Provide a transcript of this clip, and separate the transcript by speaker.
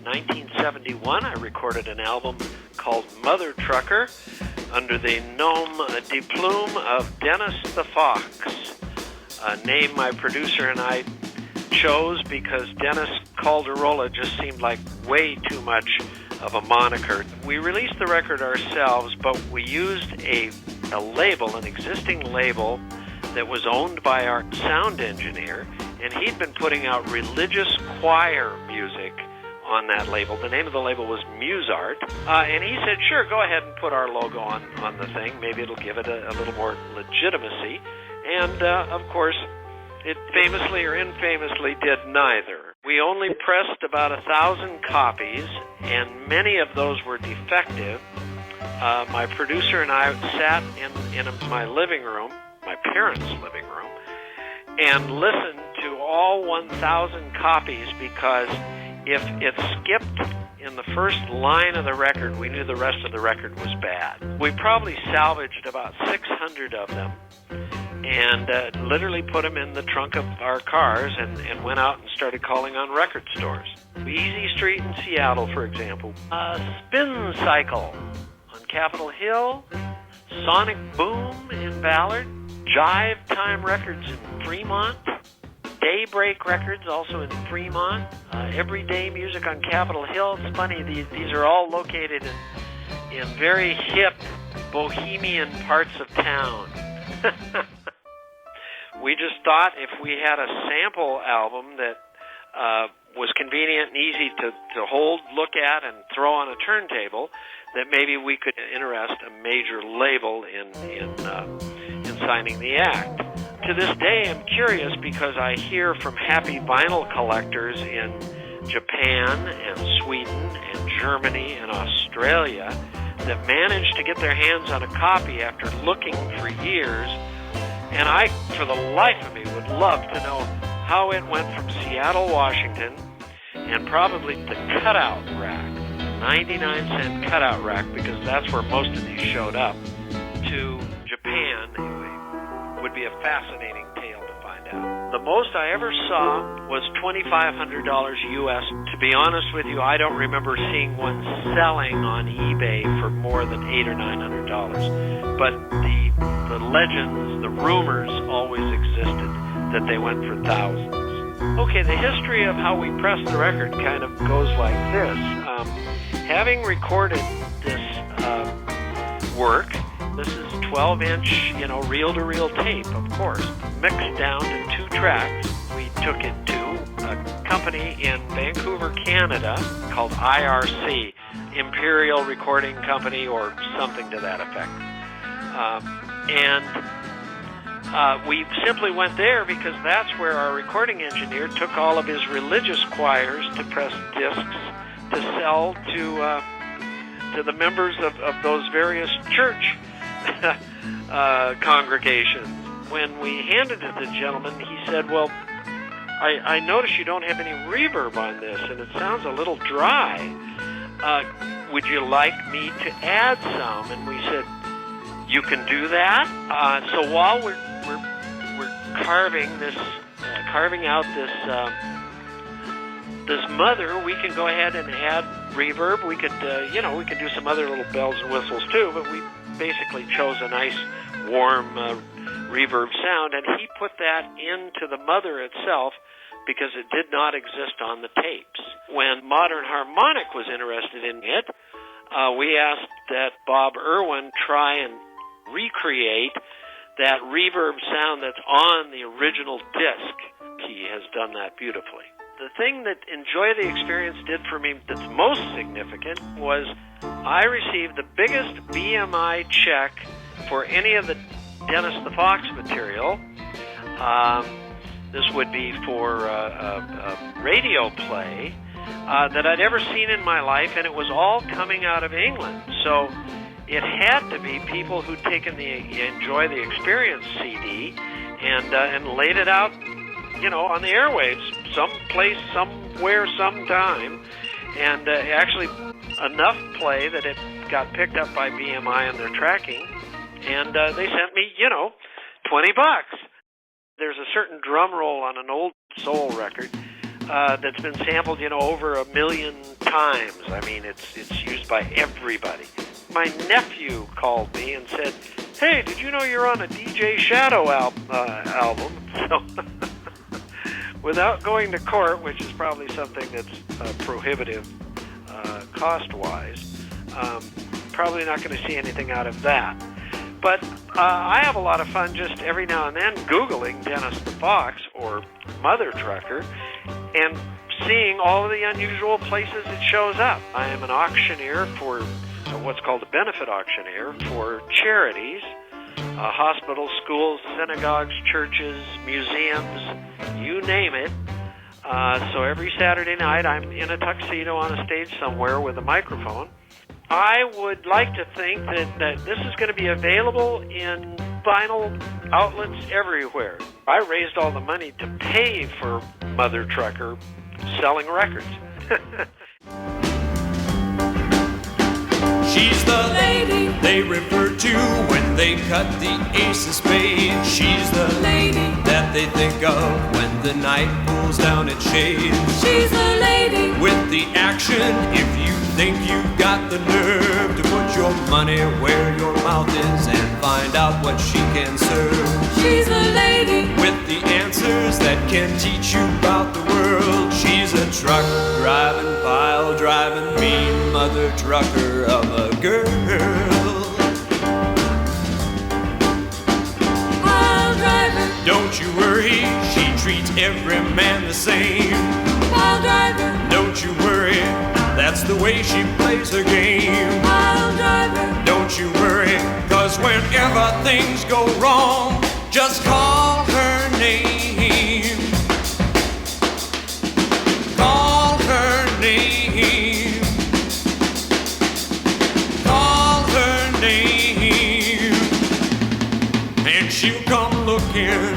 Speaker 1: 1971, I recorded an album called Mother Trucker under the nom de plume of Dennis the Fox, a name my producer and I chose because Dennis Calderola just seemed like way too much of a moniker. We released the record ourselves, but we used a label, an existing label that was owned by our sound engineer, and he'd been putting out religious choir music on that label. The name of the label was Musart, and he said, sure, go ahead and put our logo on the thing. Maybe it'll give it a little more legitimacy. And, of course, it famously or infamously did neither. We only pressed about 1,000 copies, and many of those were defective. My producer and I sat in my living room, my parents' living room, and listened to all 1,000 copies, because if it skipped in the first line of the record, we knew the rest of the record was bad. We probably salvaged about 600 of them and literally put them in the trunk of our cars and went out and started calling on record stores. Easy Street in Seattle, for example. Spin Cycle on Capitol Hill. Sonic Boom in Ballard. Jive Time Records in Fremont. Daybreak Records also in Fremont. Everyday Music on Capitol Hill. It's funny, these are all located in very hip, bohemian parts of town. We just thought if we had a sample album that was convenient and easy to hold, look at, and throw on a turntable, that maybe we could interest a major label in signing the act. To this day, I'm curious because I hear from happy vinyl collectors in Japan and Sweden and Germany and Australia that managed to get their hands on a copy after looking for years. And I, for the life of me, would love to know how it went from Seattle, Washington, and probably the cutout rack, 99-cent cutout rack, because that's where most of these showed up, to Japan. It would be a fascinating tale to find out. The most I ever saw was $2,500 US. To be honest with you, I don't remember seeing one selling on eBay for more than $800 or $900. But the legends, the rumors always existed that they went for thousands. Okay, the history of how we pressed the record kind of goes like this. Having recorded this work, this is 12-inch, reel-to-reel tape, of course, mixed down to 2 tracks. We took it to a company in Vancouver, Canada, called IRC, Imperial Recording Company, or something to that effect. We simply went there because that's where our recording engineer took all of his religious choirs to press discs to sell to the members of those various church congregations. When we handed it to the gentleman, he said, well, I notice you don't have any reverb on this, and it sounds a little dry. Would you like me to add some? And we said, you can do that. So while we're carving out this mother, we can go ahead and add reverb. We could we could do some other little bells and whistles too, but we basically chose a nice warm reverb sound, and he put that into the mother itself because it did not exist on the tapes. When Modern Harmonic was interested in it, we asked that Bob Irwin try and recreate that reverb sound that's on the original disc. He has done that beautifully. The thing that Enjoy the Experience did for me that's most significant was I received the biggest BMI check for any of the Dennis the Fox material. This would be for a radio play that I'd ever seen in my life, and it was all coming out of England. So it had to be people who'd taken the Enjoy the Experience CD and laid it out, on the airwaves, someplace, somewhere, sometime, and actually enough play that it got picked up by BMI and their tracking, and they sent me, $20. There's a certain drum roll on an old soul record that's been sampled, over 1 million times. I mean, it's used by everybody. My nephew called me and said, "Hey, did you know you're on a DJ Shadow album?" So, without going to court, which is probably something that's prohibitive cost-wise, probably not going to see anything out of that. But I have a lot of fun just every now and then Googling Dennis the Fox or Mother Trucker and seeing all of the unusual places it shows up. I am an auctioneer for what's called a benefit auctioneer for charities, hospitals, schools, synagogues, churches, museums, you name it. So every Saturday night I'm in a tuxedo on a stage somewhere with a microphone. I would like to think that this is going to be available in vinyl outlets everywhere. I raised all the money to pay for Mother Trucker selling records.
Speaker 2: She's the lady they refer to when they cut the ace of spades. She's the lady that they think of when the night pulls down its shades. She's the lady with the action if you think you've got the nerve to put your money where your mouth is and find out what she can serve. She's a lady with the answers that can teach you about the world. She's a truck driving, pile driving, mean mother trucker of a girl. Pile driver, don't you worry, she treats every man the same. Pile driver, don't you worry, that's the way she plays her game. Pile driver, don't you worry, 'cause whenever things go wrong, just call her name. Call her name. Call her name. And she'll come looking